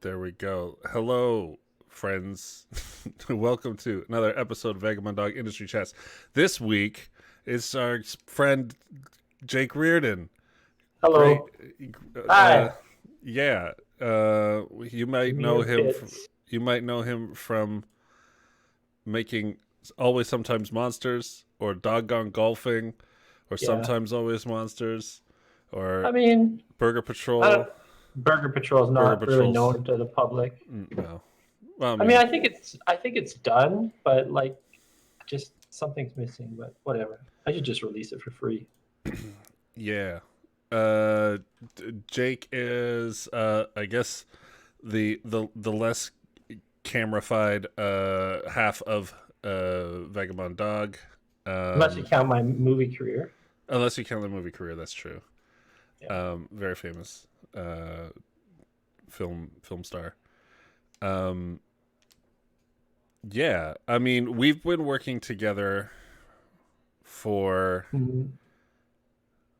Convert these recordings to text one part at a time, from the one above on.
There we go. Hello, friends. Welcome to another episode of Vagabond Dog Industry Chats. This week is our friend Jake Reardon. Great. Hello. Uh, Hi. yeah. You might Give me know your him. bits. You might know him from making Always Sometimes Monsters, or Doggone Golfing, or Yeah. Sometimes Always Monsters, or I mean, Burger I don't, Patrol. Burger Patrol is Burger not really Patrol's known to the public. no. Well, I I mean, mean, I think it's done, but like, just something's missing. But whatever. I should just release it for free. yeah. Jake is, I guess, the less camera-fied half of Vagabond Dog. Unless you Um, count my movie career. Unless you count the movie career, that's true. Yeah. Very famous film star. Um, yeah, I mean, we've been working together for, Mhm.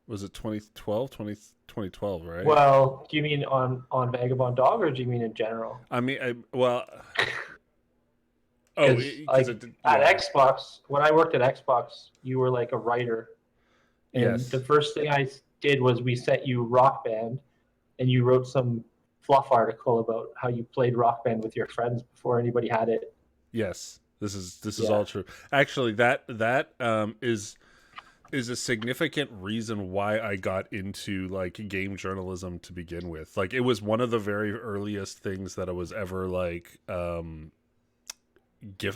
was it 2012? 2012, right? Well, do you mean on Vagabond Dog, or do you mean in general? I mean, well, oh, Because because like it did, at yeah, Xbox, when I worked at Xbox, you were like a writer. And the yes, first thing I did was we sent you Rock Band, and you wrote some fluff article about how you played Rock Band with your friends before anybody had it. yes. This is Yeah. all true. Actually, that is a significant reason why I got into like game journalism to begin with. Like, it was one of the very earliest things that I was ever like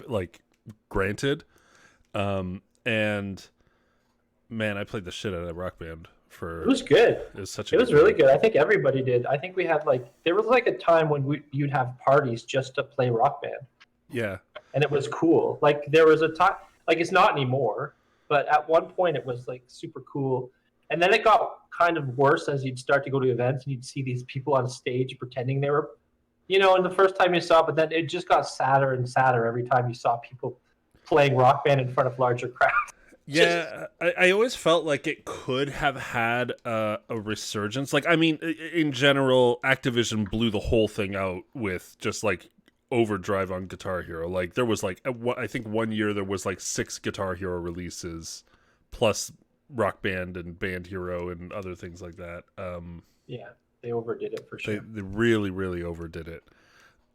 like granted. And man, I played the shit out of Rock Band It for was good. it was such a It good was really time. good. I think everybody did. I think we had like there was like a time when you'd have parties just to play Rock Band, Yeah. and it was cool. Like there was a time, like it's not anymore, but at one point it was like super cool. And then it got kind of worse as you'd start to go to events and you'd see these people on stage pretending they were, and the first time you saw it, but then it just got sadder and sadder every time you saw people playing Rock Band in front of larger crowds. Just Yeah, I always felt like it could have had a resurgence. Like, I mean, in general, Activision blew the whole thing out with just like overdrive on Guitar Hero. Like, there was like, I think one year there was like 6 Guitar Hero releases, plus Rock Band and Band Hero and other things like that. yeah, they overdid it for They sure. they really really overdid it.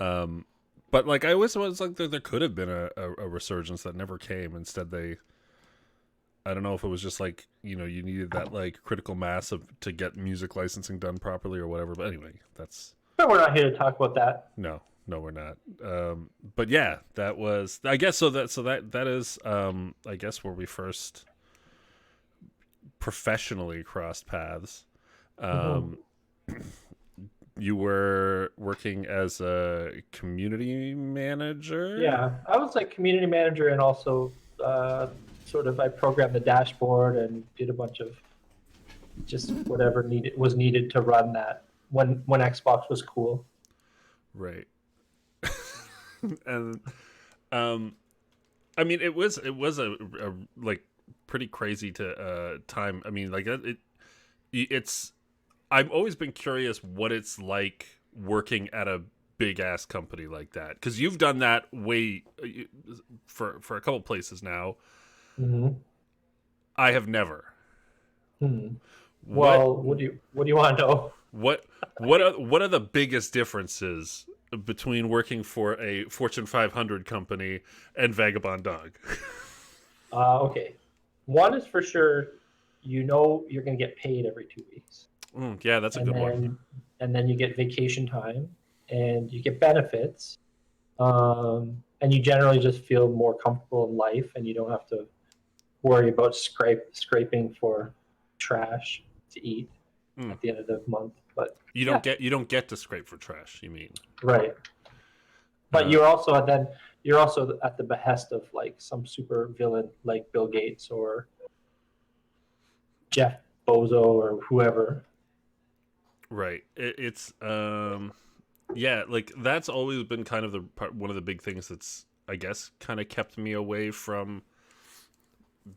Um, but like, I always was like, there could have been a resurgence that never came. Instead, I don't know if it was just like, you needed that like critical mass to get music licensing done properly or whatever. But anyway, that's But we're not here to talk about that. no, we're not. But yeah, that was, I guess, that is, I guess, where we first professionally crossed paths. Mm-hmm. Um, you were working as a community manager. Yeah, I was like community manager, and also sort of I programmed the dashboard and did a bunch of just whatever needed to run that when Xbox was cool. Right. And um I mean, it was a like pretty crazy to time. I mean, like it's I've always been curious what it's like working at a big ass company like that, because you've done that way for a couple places now. Mm-hmm. I have never. Hmm. What Well, what do you want to know? what are the biggest differences between working for a Fortune 500 company and Vagabond Dog? Okay, one is for sure. You're going to get paid every 2 weeks, Yeah, that's a and good one. then you get vacation time, and you get benefits, and you generally just feel more comfortable in life, and you don't have to worry about scraping for trash to eat Mm. at the end of the month. But You don't yeah, get to scrape for trash, you mean? right. But Uh, you're also at the behest of like some super villain like Bill Gates or Jeff Bozo or whoever. right. It's yeah, like that's always been kind of one of the big things that's, I guess, kind of kept me away from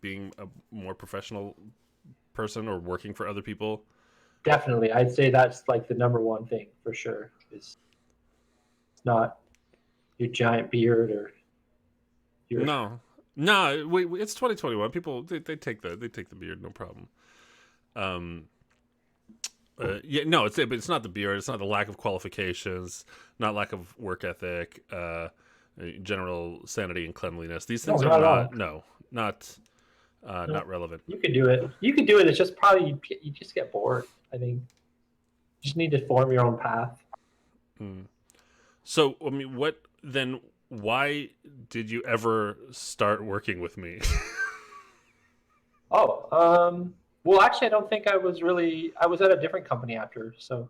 being a more professional person or working for other people. Definitely, I'd say that's like the number one thing for sure. Is not your giant beard or your. No, it's 2021. People they take the beard, no problem. Um, yeah, no, but it's not the beard. It's not the lack of qualifications, not lack of work ethic, general sanity and cleanliness. These No, things are not at all. not No, not relevant. you could do it. You could do it. It's just probably you just get bored. I think you just need to form your own path. Mm. So, I mean, what then? Why did you ever start working with me? Oh, well, actually, I don't think I was really. I was at a different company after, so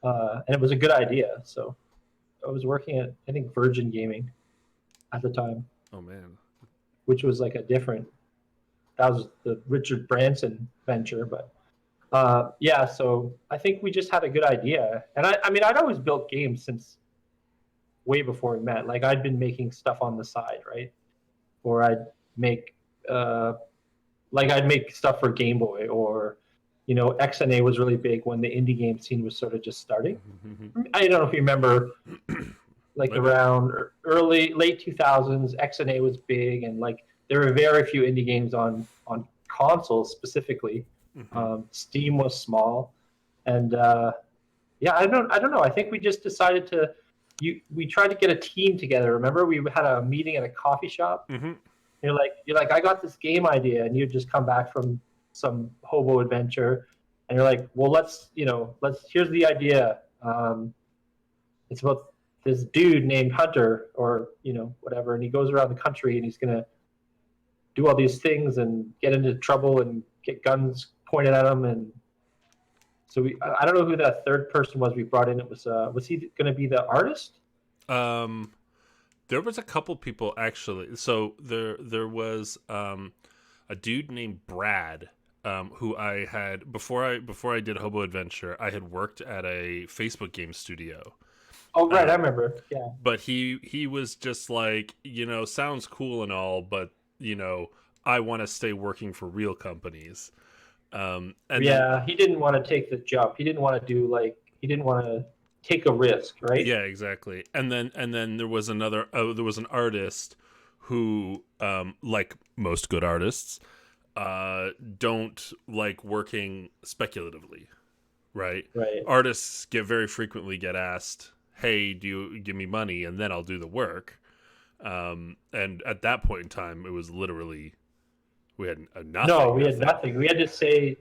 and it was a good idea. So I was working at I think Virgin Gaming at the time, Oh man. which was like a different. That was the Richard Branson venture, but yeah. So I think we just had a good idea, and I mean, I'd always built games since way before we met. Like I'd been making stuff on the side, right? Or I'd make uh, like I'd make stuff for Game Boy, or XNA was really big when the indie game scene was sort of just starting. I don't know if you remember, like Maybe. around late 2000s, XNA was big, and like there were very few indie games on consoles specifically. Mm-hmm. Steam was small, and yeah, I don't know. I think we just decided to. We tried to get a team together. Remember, we had a meeting at a coffee shop. Mm-hmm. You're like, I got this game idea, and you just come back from some hobo adventure, and you're like, well, here's the idea. It's about this dude named Hunter, or whatever, and he goes around the country, and he's gonna do all these things and get into trouble and get guns pointed at him, and so I don't know who that third person was we brought in. It was he going to be the artist? There was a couple people actually. So there was a dude named Brad, who I had before I did Hobo Adventure. I had worked at a Facebook game studio. Oh right, I remember. Yeah. But he was just like, sounds cool and all, but I want to stay working for real companies. And Yeah, then, he didn't want to take the jump. He didn't want to he didn't want to take a risk, right? yeah, exactly. And then there was there was an artist who, like most good artists, don't like working speculatively, right? Right. Artists very frequently get asked, "Hey, do you give me money, and then I'll do the work." And at that point in time, it was literally we had nothing. No, we had nothing. We had to say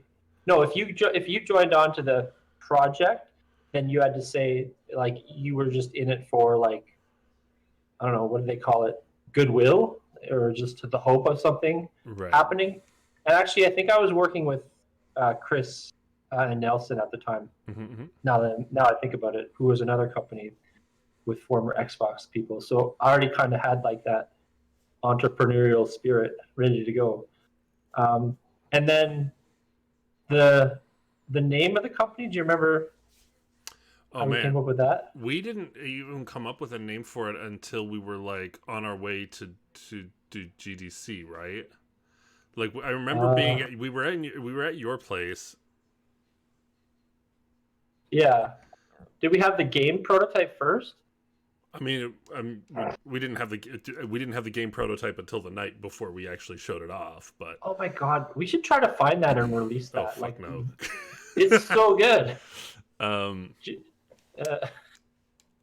no. If you joined on to the project, then you had to say like you were just in it for like I don't know what do they call it, goodwill, or just the hope of something Right. happening. And actually, I think I was working with Chris and Nelson at the time. Mm-hmm. Now I think about it, who was another company with former Xbox people. So I already kind of had like that entrepreneurial spirit ready to go. And then the name of the company. Do you remember Oh how we man, came up with that? we didn't even come up with a name for it until we were like on our way to do GDC, right? Like I remember we were at your place. Yeah. Did we have the game prototype first? I mean, we didn't have the game prototype until the night before we actually showed it off. But Oh my god, we should try to find that and release oh that. fuck Like, no. it's so good. um, Uh,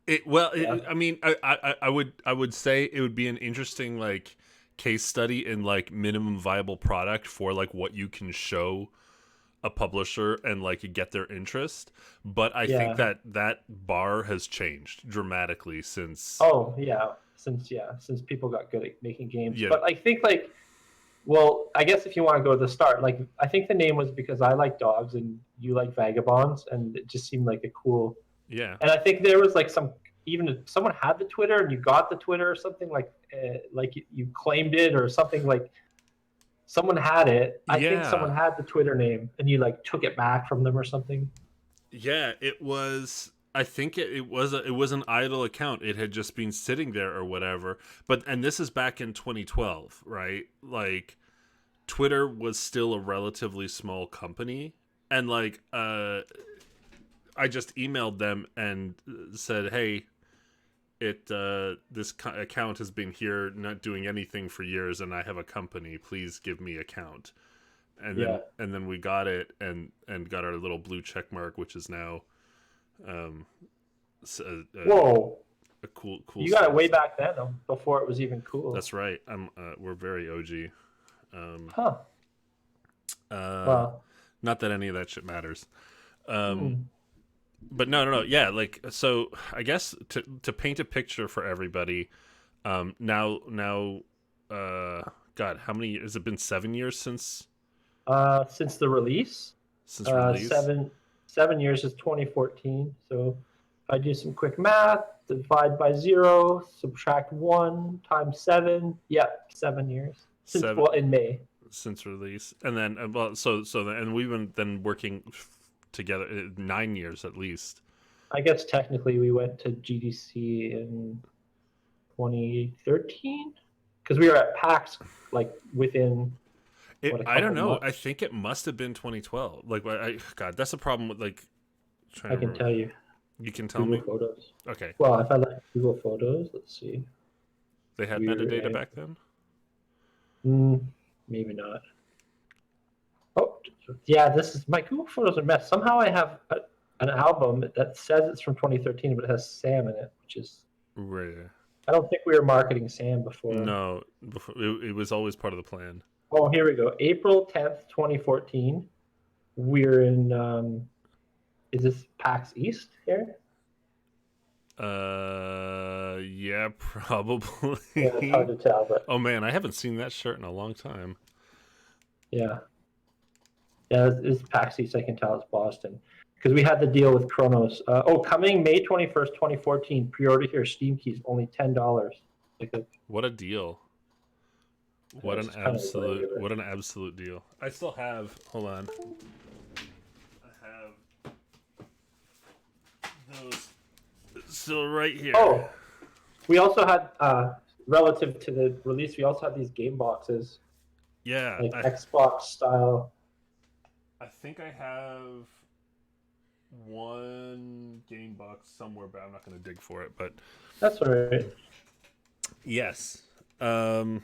yeah. I mean, I would say it would be an interesting like case study in like minimum viable product for like what you can show a publisher and like get their interest. But I think Yeah. that bar has changed dramatically since. Oh yeah. Since people got good at making games. Yeah. But I think like, well, I guess if you want to go to the start, like I think the name was because I like dogs and you like vagabonds, and it just seemed like a cool. Yeah. And I think there was like even someone had the Twitter and you got the Twitter or something like you claimed it or something like. Someone had it. I think Yeah. someone had the Twitter name, and you like took it back from them or something. Yeah, it was. I think it was an idle account. It had just been sitting there or whatever. And this is back in 2012, right? Like Twitter was still a relatively small company, and like I just emailed them and said, "Hey, this account has been here not doing anything for years, and I have a company. Please give me account. And then we got it and got our little blue check mark, which is now Whoa. a cool You got it way back then, though, before it was even cool. That's right. We're very OG. Well, not that any of that shit matters. But no. Yeah, like, so I guess to paint a picture for everybody, now, God, how many years? Has it been 7 years since the release? Since release? 7 years is 2014. So if I do some quick math, divide by 0, subtract 1 times 7. Yeah, 7 years. In May. Since release. And then, and we've been then working together 9 years at least. I guess technically we went to GDC in 2013 because we were at PAX like within. I don't know. Months. I think it must have been 2012. Like, God, that's the problem with like. I can tell you. You can tell Google me. Photos. Okay. Well, if I like Google Photos, let's see. They had metadata back then. Maybe not. Oh, yeah. This is my Google Photos are a mess. Somehow I have an album that says it's from 2013, but it has Sam in it, which is rare. I don't think we were marketing Sam before. No, it was always part of the plan. Oh, here we go. April 10th, 2014. We're in. Is this PAX East here? Yeah, probably. Yeah, it's hard to tell, but oh man, I haven't seen that shirt in a long time. Yeah, it's PAX East. I can tell it's Boston because we had the deal with Kronos. Coming May 21st, 2014. Pre-order here. Steam keys only $10. What a deal! What an absolute deal! I still have. Hold on. I have those still right here. Oh, we also had relative to the release. We also had these game boxes. Yeah, like Xbox style. I think I have one game box somewhere, but I'm not going to dig for it. But that's all right. Yes. Yeah.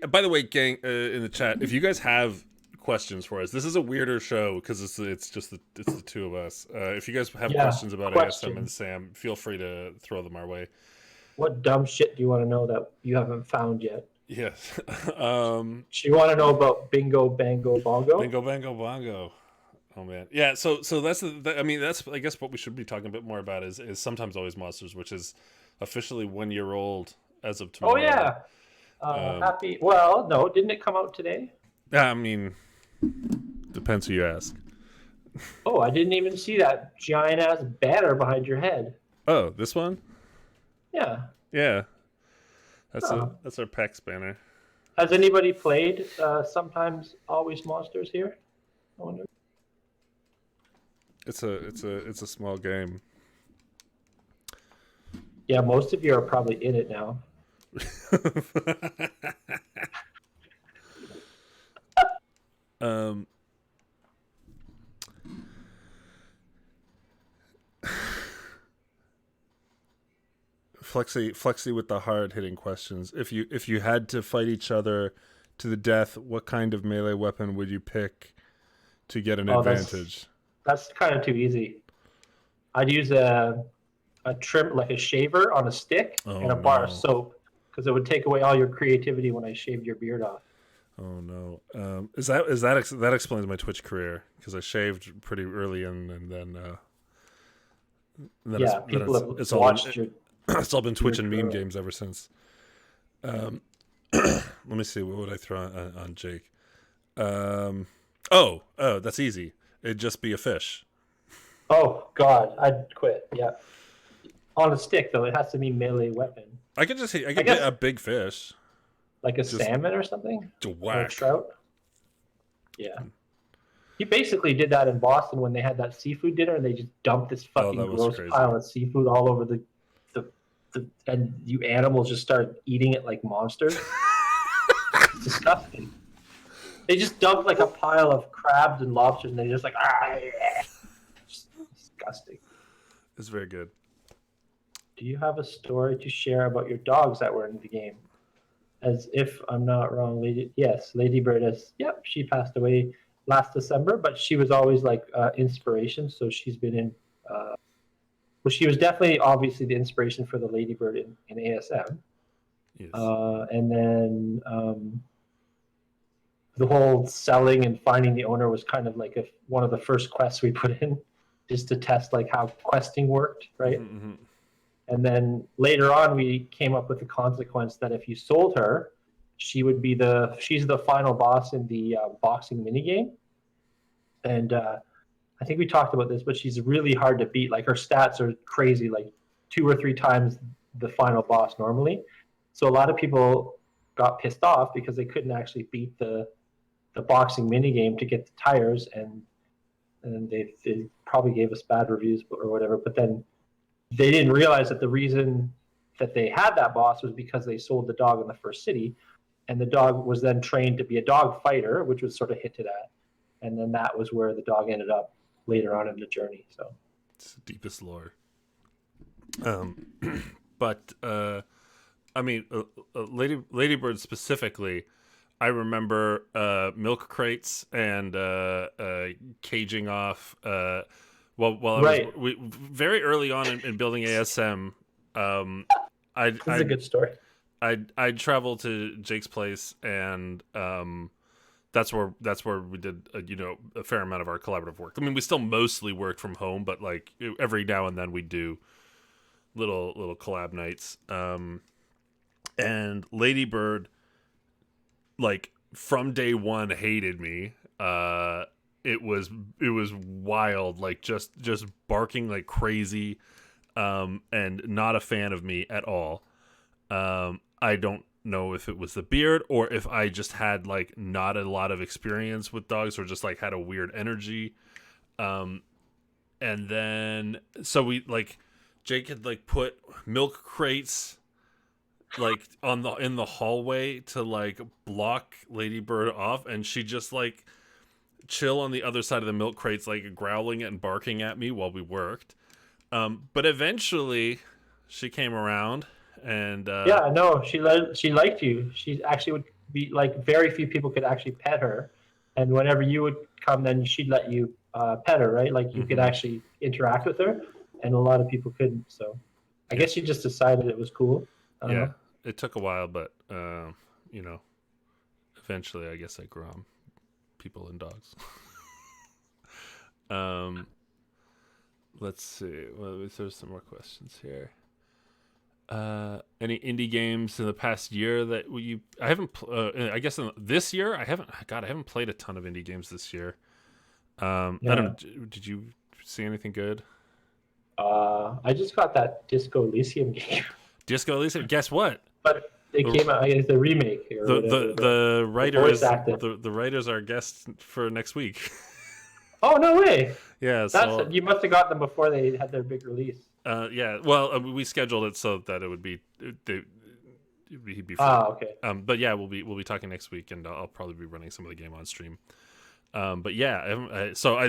By the way, gang, in the chat, if you guys have questions for us, this is a weirder show because it's just the two of us. If you guys have questions about ASM and Sam, feel free to throw them our way. What dumb shit do you want to know that you haven't found yet? Yes. Do you want to know about Bingo Bango Bongo? Bingo Bango Bongo. Oh man, yeah. So that's that's I guess what we should be talking a bit more about is Sometimes Always Monsters, which is officially 1 year old as of tomorrow. Oh yeah. Happy. Well, no, didn't it come out today? I mean, depends who you ask. Oh, I didn't even see that giant ass banner behind your head. Oh, this one? Yeah. Yeah. That's our PAX banner. Has anybody played Sometimes Always Monsters here? I wonder. It's a small game. Yeah, most of you are probably in it now. Flexi with the hard-hitting questions. If you had to fight each other to the death, what kind of melee weapon would you pick to get an advantage? That's kind of too easy. I'd use a trim, like a shaver on a stick and a bar of soap, because it would take away all your creativity when I shaved your beard off. Oh no! That explains my Twitch career, because I shaved pretty early and then it's all been Twitch and meme games ever since. Let me see, what would I throw on Jake? That's easy. It'd just be a fish. Oh God, I'd quit. Yeah, on a stick though. It has to be melee weapon. I could get a big fish, like a salmon or something, to whack. Or a trout. Yeah, he basically did that in Boston when they had that seafood dinner, and they just dumped this fucking gross pile of seafood all over the and you animals just started eating it like monsters. It's disgusting. They just dumped like a pile of crabs and lobsters, and they just like, just disgusting. It's very good. Do you have a story to share about your dogs that were in the game? As if I'm not wrong, Lady Bird is. Yep, she passed away last December, but she was always like inspiration. So she's been in. Well, she was definitely obviously the inspiration for the Lady Bird in ASM. Yes. And then the whole selling and finding the owner was kind of like one of the first quests we put in, just to test like how questing worked, right? Mm-hmm. And then later on, we came up with the consequence that if you sold her, she's the final boss in the boxing minigame. And I think we talked about this, but she's really hard to beat. Like her stats are crazy, like 2 or 3 times the final boss normally. So a lot of people got pissed off because they couldn't actually beat the boxing minigame to get the tires, and they probably gave us bad reviews or whatever. But then they didn't realize that the reason that they had that boss was because they sold the dog in the first city, and the dog was then trained to be a dog fighter, which was sort of hinted at, and then that was where the dog ended up later on in the journey. So it's the deepest lore. But I mean, Ladybird specifically, I remember milk crates and caging off. While right, very early on in building ASM, this is a good story. I'd travel to Jake's place, and that's where we did a fair amount of our collaborative work. I mean, we still mostly worked from home, but like every now and then we do little collab nights. And Ladybird, like from day one, hated me. It was wild, like just barking like crazy, and not a fan of me at all. I don't know if it was the beard or if I just had like not a lot of experience with dogs or just like had a weird energy. And then so we like Jake had like put milk crates like in the hallway to like block Ladybird off, and she just like chill on the other side of the milk crates, like growling and barking at me while we worked. But eventually she came around, and Yeah, no, she liked you. She actually would be like very few people could actually pet her, and whenever you would come, then she'd let you pet her, right? Like you could actually interact with her, and a lot of people couldn't. So I guess she just decided it was cool. I don't yeah, know. it took a while, but eventually I guess I grew on people and dogs. Let's see. Well, there's some more questions here. Any indie games in the past year that I haven't. I guess this year I haven't. God, I haven't played a ton of indie games this year. I don't. Did you see anything good? I just got that Disco Elysium game, Disco Elysium. Guess what? but it came out. I guess the remake or whatever. The writers voice acted. the writers are guests for next week. Oh no way! Yeah, so You must have got them before they had their big release. yeah. Well, we scheduled it so that it would be he'd be free. Okay. But yeah, we'll be talking next week, and I'll probably be running some of the game on stream. But yeah, so I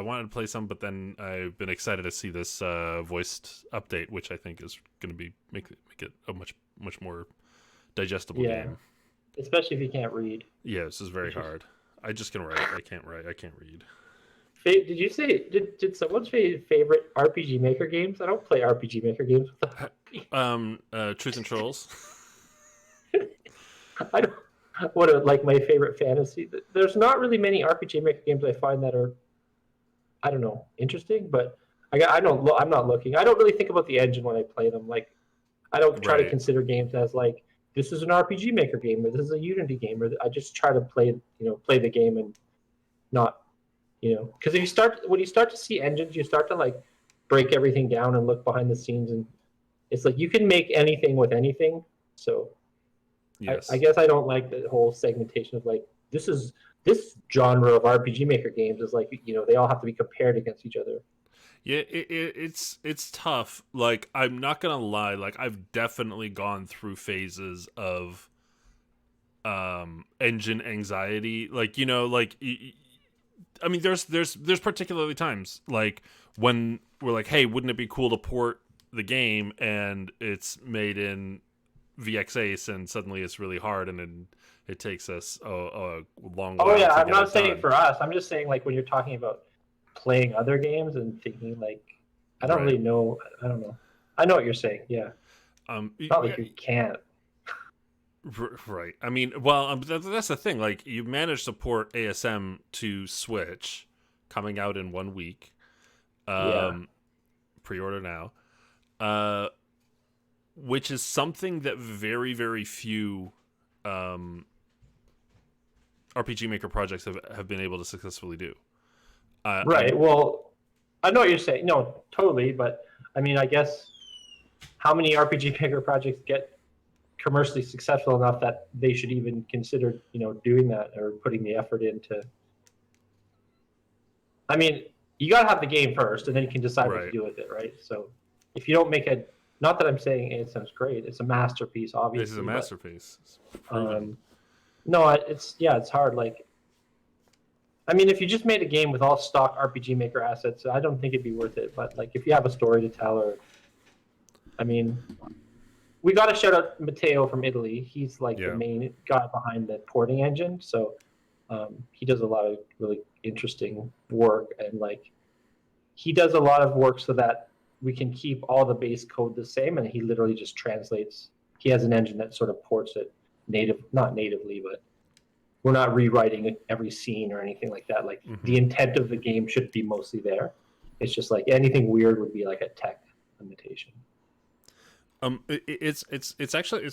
wanted to play some, but then I've been excited to see this voiced update, which I think is going to be make it a much more digestible game. Especially if you can't read. Yeah, this is very hard. I just can write. I can't write. I can't read. Did you say did someone say favorite RPG Maker games? I don't play RPG Maker games. Truth and Trolls. I don't. What like my favorite fantasy? There's not really many RPG Maker games I find that are, I don't know, interesting. But I don't. I'm not looking. I don't really think about the engine when I play them. Like I don't try to consider games as like this is an RPG Maker game or this is a Unity game, or I just try to play the game and not. Because when you start to see engines, you start to like break everything down and look behind the scenes, and it's like you can make anything with anything. So yes. I guess I don't like the whole segmentation of like this genre of RPG Maker games is like they all have to be compared against each other. Yeah, it's tough. Like I'm not gonna lie, like I've definitely gone through phases of engine anxiety. Like I mean, there's particularly times like when we're like, hey, wouldn't it be cool to port the game and it's made in VXAce and suddenly it's really hard and then it takes us a long while Oh yeah, to I'm get not it saying done. for us. I'm just saying like when you're talking about playing other games and thinking like I don't Right. really know. I don't know. I know what you're saying. Yeah, not like you can't. Right. I mean, well, that's the thing. Like, you managed to port ASM to Switch, coming out in 1 week. Yeah, Pre-order now. Uh, which is something that very, very few RPG Maker projects have been able to successfully do. right. Well, I know what you're saying. No, totally. But I mean, I guess how many RPG Maker projects get commercially successful enough that they should even consider, doing that or putting the effort into. I mean, you got to have the game first, and then you can decide what to Right. do with it, right? So, if you don't make a, not that I'm saying ASM's great, it's a masterpiece, This is a obviously, masterpiece. It's but proven. no, it's hard. Like, I mean, if you just made a game with all stock RPG Maker assets, I don't think it'd be worth it. But like, if you have a story to tell, or I mean, we got to shout out Matteo from Italy. He's like the Yeah. main guy behind the porting engine, so he does a lot of really interesting work, and like he does a lot of work so that we can keep all the base code the same, and he literally just translates. He has an engine that sort of ports it not natively, but we're not rewriting every scene or anything like that. Like the intent of the game should be mostly there. It's just like anything weird would be like a tech limitation. It's actually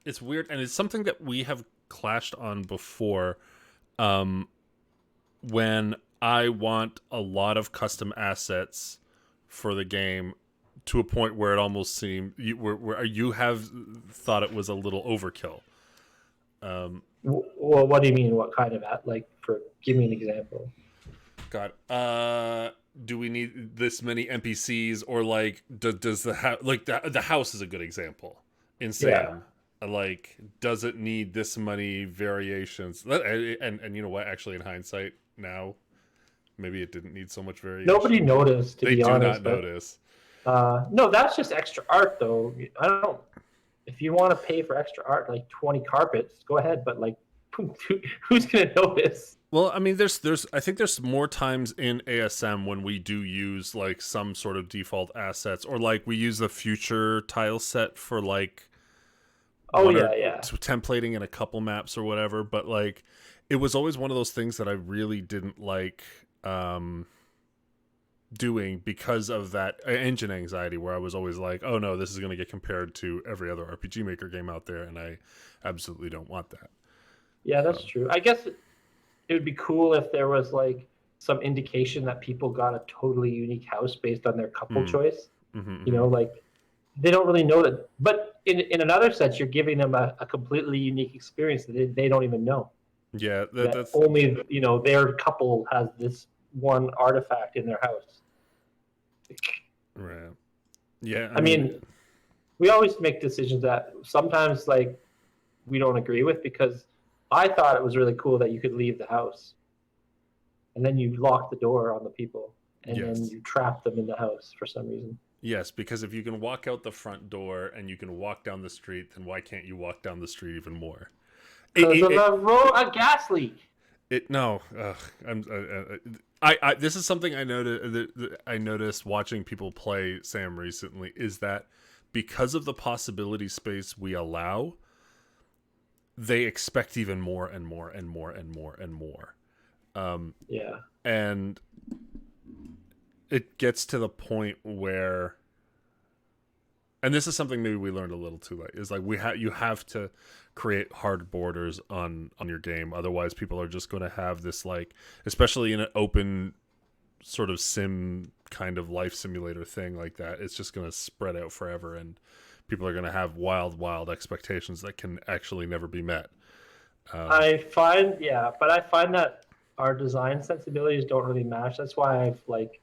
it's weird, and it's something that we have clashed on before. When I want a lot of custom assets for the game, to a point where it almost seemed where you have thought it was a little overkill. Well, what do you mean? What kind of give me an example. God, do we need this many NPCs, or like does the the house is a good example in Sam. Yeah. Like, does it need this many variations? And you know what? Actually, in hindsight, now maybe it didn't need so much variation. Nobody noticed, to They be do honest. not notice. No, that's just extra art, though. I don't. If you want to pay for extra art, like 20 carpets, go ahead. But like, who's gonna notice? Well, I mean, there's I think there's more times in ASM when we do use like some sort of default assets, or like we use the future tile set for like templating in a couple maps or whatever. But like, it was always one of those things that I really didn't like doing because of that engine anxiety, where I was always like, oh no, this is going to get compared to every other RPG Maker game out there, and I absolutely don't want that. Yeah, that's true. I guess it would be cool if there was like some indication that people got a totally unique house based on their couple choice. Like they don't really know that. But in another sense, you're giving them a completely unique experience that they don't even know. Yeah, that's only their couple has this one artifact in their house. Right. Yeah. I mean, we always make decisions that sometimes like we don't agree with, because I thought it was really cool that you could leave the house and then you lock the door on the people and then you trap them in the house for some reason. Yes, because if you can walk out the front door and you can walk down the street, then why can't you walk down the street even more? Because of a gas leak. This is something I noticed watching people play Sam recently, is that because of the possibility space we allow, they expect even more and more and more and more and more. And it gets to the point where, and this is something maybe we learned a little too late, is like you have to create hard borders on your game, otherwise people are just going to have this, like, especially in an open sort of sim kind of life simulator thing like that, it's just going to spread out forever, and people are going to have wild expectations that can actually never be met. I find that our design sensibilities don't really match. That's why I've like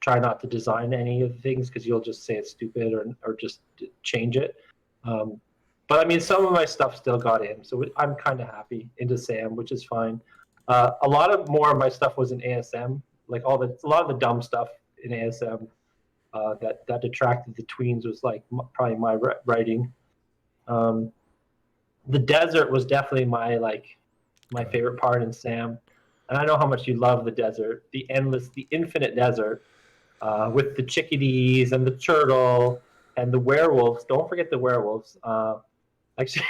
try not to design any of the things, because you'll just say it's stupid or just change it. But I mean, some of my stuff still got in, so I'm kind of happy into Sam, which is fine. A lot of more of my stuff was in ASM, like a lot of the dumb stuff in ASM that detracted the tweens was like probably my writing. Um, the desert was definitely my favorite part in Sam, and I know how much you love the desert, the infinite desert, with the chickadees and the turtle and the werewolves. Don't forget the werewolves. Actually,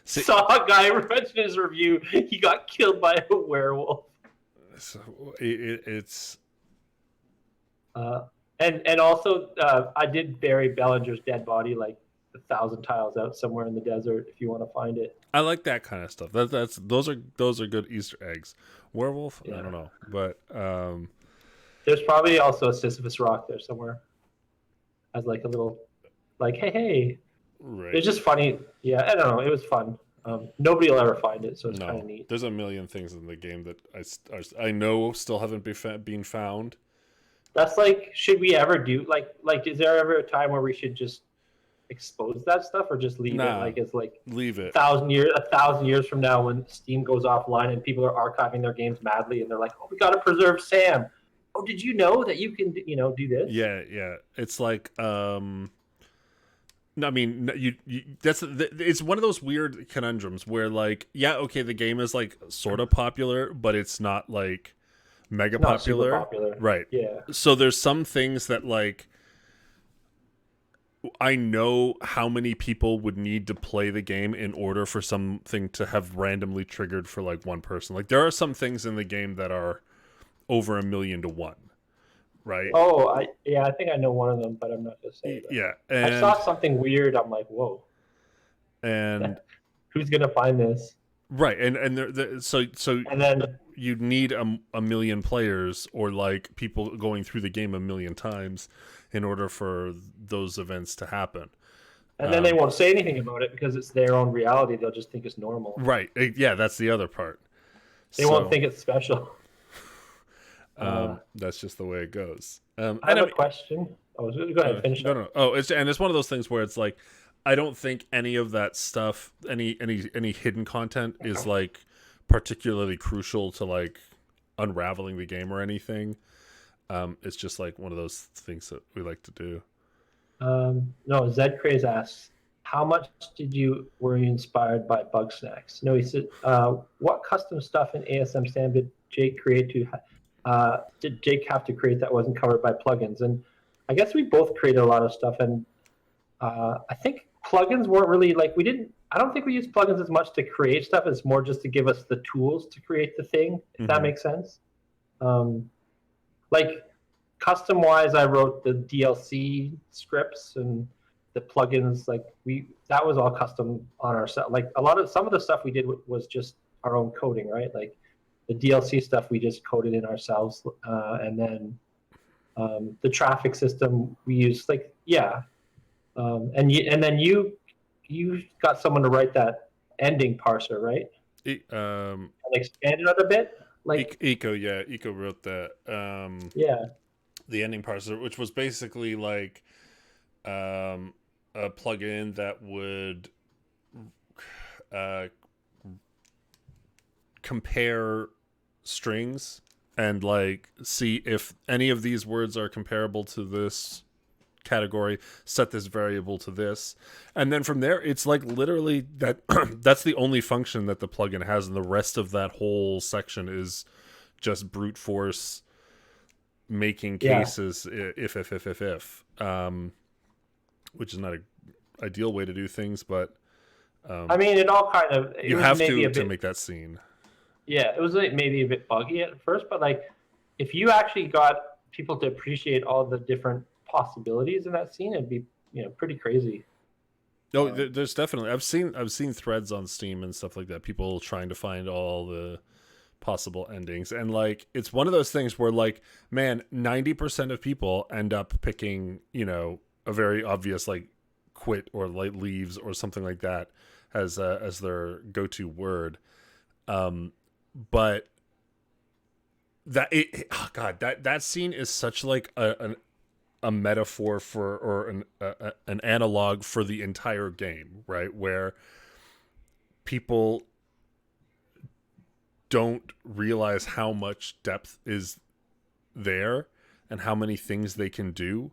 See, saw a guy mention his review. He got killed by a werewolf. so it's Uh, and also, I did bury Bellinger's dead body like 1,000 tiles out somewhere in the desert. If you want to find it, I like that kind of stuff. Those are good Easter eggs. Werewolf, I yeah. don't know, but There's probably also a Sisyphus rock there somewhere, as like a little, like hey. right. It's just funny. Yeah, I don't know. It was fun. Nobody will ever find it, so it's kind No, of neat. there's a million things in the game that I know still haven't been found. That's like, should we ever do like? Is there ever a time where we should just expose that stuff, or just leave it Nah, like it's like leave it. 1,000 years from now when Steam goes offline and people are archiving their games madly and they're like, oh, we got to preserve Sam. Oh, did you know that you can do this? Yeah. It's like no, I mean, it's one of those weird conundrums where, like, yeah, okay, the game is like sort of popular, but it's not like mega Not super popular, popular. right? Yeah. So there's some things that, like, I know how many people would need to play the game in order for something to have randomly triggered for like one person. Like, there are some things in the game that are over 1,000,000 to 1, right? Oh, I think I know one of them, but I'm not gonna say that. Yeah, I saw something weird. I'm like, whoa, and who's gonna find this? right, and so And then you'd need a million players or like people going through the game a million times in order for those events to happen. they won't say anything about it because it's their own reality. They'll just think it's normal. Right. Yeah, that's the other part. They won't think it's special. That's just the way it goes. I have a question. Oh, go ahead, finish up. No. Oh, it's one of those things where it's like, I don't think any of that stuff, any hidden content is like particularly crucial to like unraveling the game or anything. It's just like one of those things that we like to do. No, Zed Craze asks, how much were you inspired by Bug Snacks? No, he said, what custom stuff in ASM Sam did Jake create did Jake have to create that wasn't covered by plugins? And I guess we both created a lot of stuff, and I think plugins weren't really like I don't think we used plugins as much to create stuff as more just to give us the tools to create the thing, if that makes sense. Like custom wise, I wrote the DLC scripts and the plugins. Like that was all custom on our set. Like some of the stuff we did was just our own coding, right? Like the DLC stuff we just coded in ourselves, and then the traffic system we used. Like and then you got someone to write that ending parser, right? And expand it a bit. Like Eco wrote that. Yeah. The ending parser, which was basically like a plugin that would compare strings and like see if any of these words are comparable to this category, set this variable to this, and then from there it's like literally that that's the only function that the plugin has, and the rest of that whole section is just brute force making cases if which is not an ideal way to do things, but I mean, it all kind of you have to make that scene. Yeah, it was like maybe a bit buggy at first, but like if you actually got people to appreciate all the different possibilities in that scene, it'd be pretty crazy. No, there's definitely I've seen threads on Steam and stuff like that, people trying to find all the possible endings, and like it's one of those things where like, man, 90% of people end up picking a very obvious like quit or like leaves or something like that as their go-to word, but that scene is such like a metaphor for, or an analog for the entire game, right? Where people don't realize how much depth is there and how many things they can do.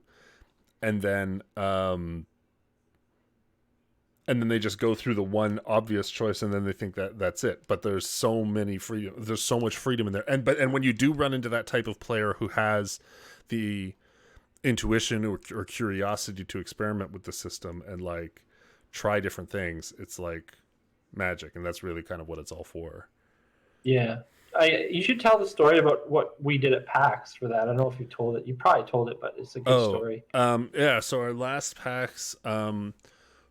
and then they just go through the one obvious choice, and then they think that that's it. But there's so much freedom in there. And when you do run into that type of player who has the intuition or curiosity to experiment with the system and like try different things, it's like magic, and that's really kind of what it's all for. Yeah. You should tell the story about what we did at PAX for that. I don't know if you told it. You probably told it, but it's a good story. Yeah. So our last PAX,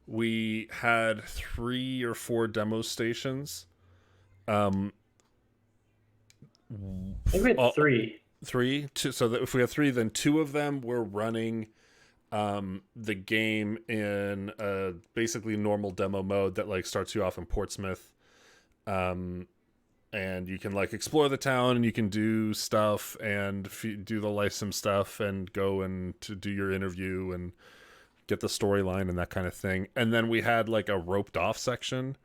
we had 3 or 4 demo stations. I think we had 3. 3. So that if we have 3, then 2 of them were running the game in a basically normal demo mode that like starts you off in Portsmouth. And you can like explore the town, and you can do stuff and do the license stuff and go and to do your interview and get the storyline and that kind of thing. And then we had like a roped off section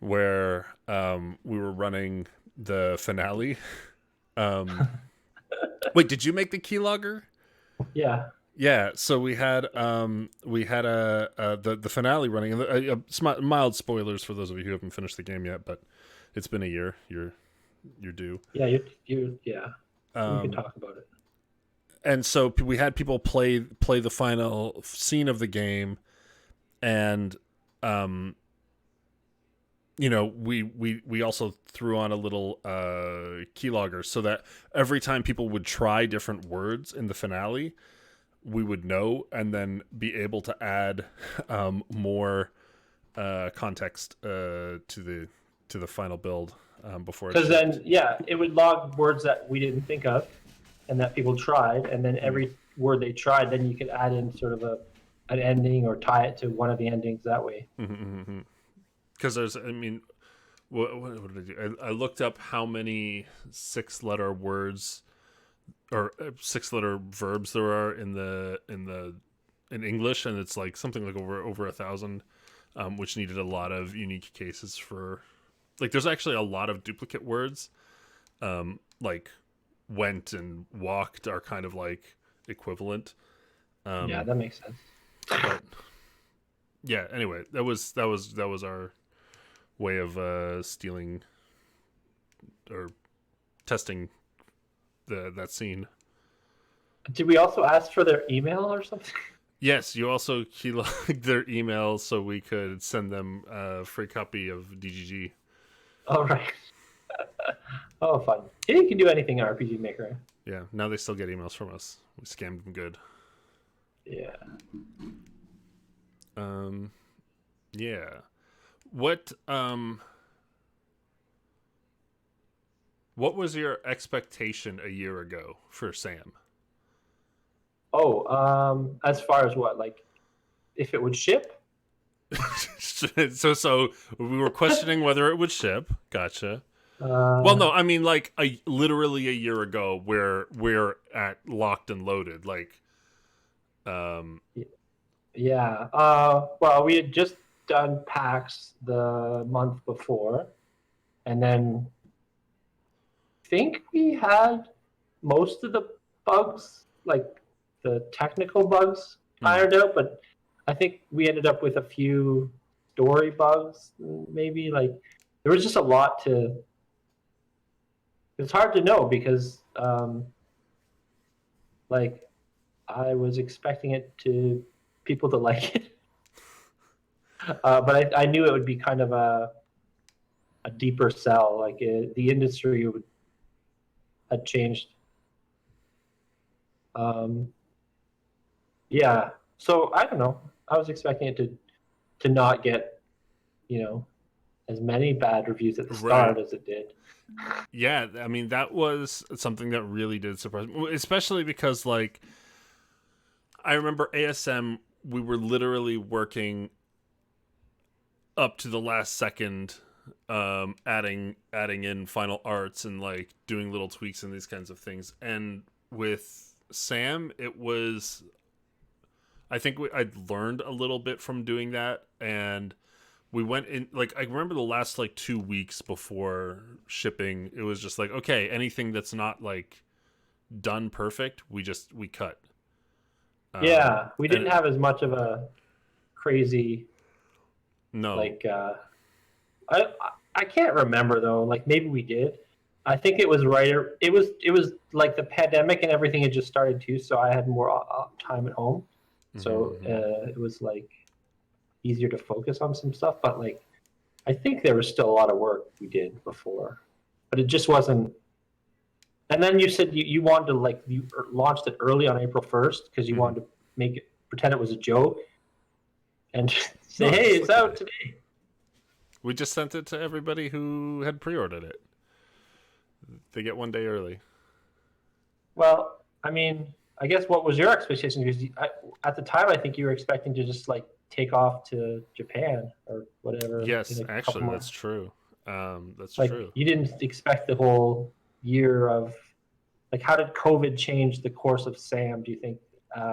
where we were running the finale. Wait, did you make the keylogger? Yeah. Yeah, so we had the finale running. Mild spoilers for those of you who haven't finished the game yet, but it's been a year. You're due. Yeah, you yeah. We can talk about it. And so we had people play the final scene of the game, and we also threw on a little keylogger so that every time people would try different words in the finale, we would know and then be able to add more context to the final build before. Because then, it would log words that we didn't think of and that people tried, and then every word they tried, then you could add in sort of an ending or tie it to one of the endings that way. Because there's, I mean, what did I do? I looked up how many 6-letter words or 6-letter verbs there are in English, and it's like something like over 1,000, which needed a lot of unique cases for. Like, there's actually a lot of duplicate words. Like, went and walked are kind of like equivalent. Yeah, that makes sense. But yeah, anyway, that was our way of stealing or testing that scene. Did we also ask for their email or something? Yes, you also keylogged their email so we could send them a free copy of DGG. All right. Oh, fun. You can do anything in RPG Maker. Yeah, now they still get emails from us. We scammed them good. Yeah. Yeah. What was your expectation a year ago for Sam? Oh, as far as what, like, if it would ship? So we were questioning whether it would ship. Gotcha. Well, no, I mean like literally a year ago, where we're at locked and loaded. Like, yeah. Well, we had just done PAX the month before, and then I think we had most of the bugs, like the technical bugs, ironed out, but I think we ended up with a few story bugs, maybe. Like, there was just a lot to. It's hard to know because, like, I was expecting people to like it, but I knew it would be kind of a deeper sell. Like, the industry had changed. Yeah. So I don't know. I was expecting it to not get, as many bad reviews at the start as it did. Yeah, I mean, that was something that really did surprise me, especially because, like, I remember ASM, we were literally working up to the last second, adding in final arts and, like, doing little tweaks and these kinds of things. And with Sam, it was, I think I'd learned a little bit from doing that, and we went in, like, I remember the last, like, 2 weeks before shipping, it was just like, okay, anything that's not, like, done perfect, we cut. Yeah, we And didn't have as much of a crazy no, like. I I can't remember though. Like maybe we did. I think it was right. It was like the pandemic and everything had just started too, so I had more time at home. So hmm it was like easier to focus on some stuff. But like I think there was still a lot of work we did before, but it just wasn't. And then you said you wanted to like you launched it early on April 1st because you hmm wanted to make it pretend it was a joke and say, no, "Hey, just it's like out today. today." We just sent it to everybody who had pre-ordered it. They get 1 day early. Well, I mean, I guess what was your expectation? Because at the time, I think you were expecting to just like take off to Japan or whatever in Yes, a couple actually, that's months. true. That's Like true. you didn't expect the whole year of like how did COVID change the course of Sam? Do you think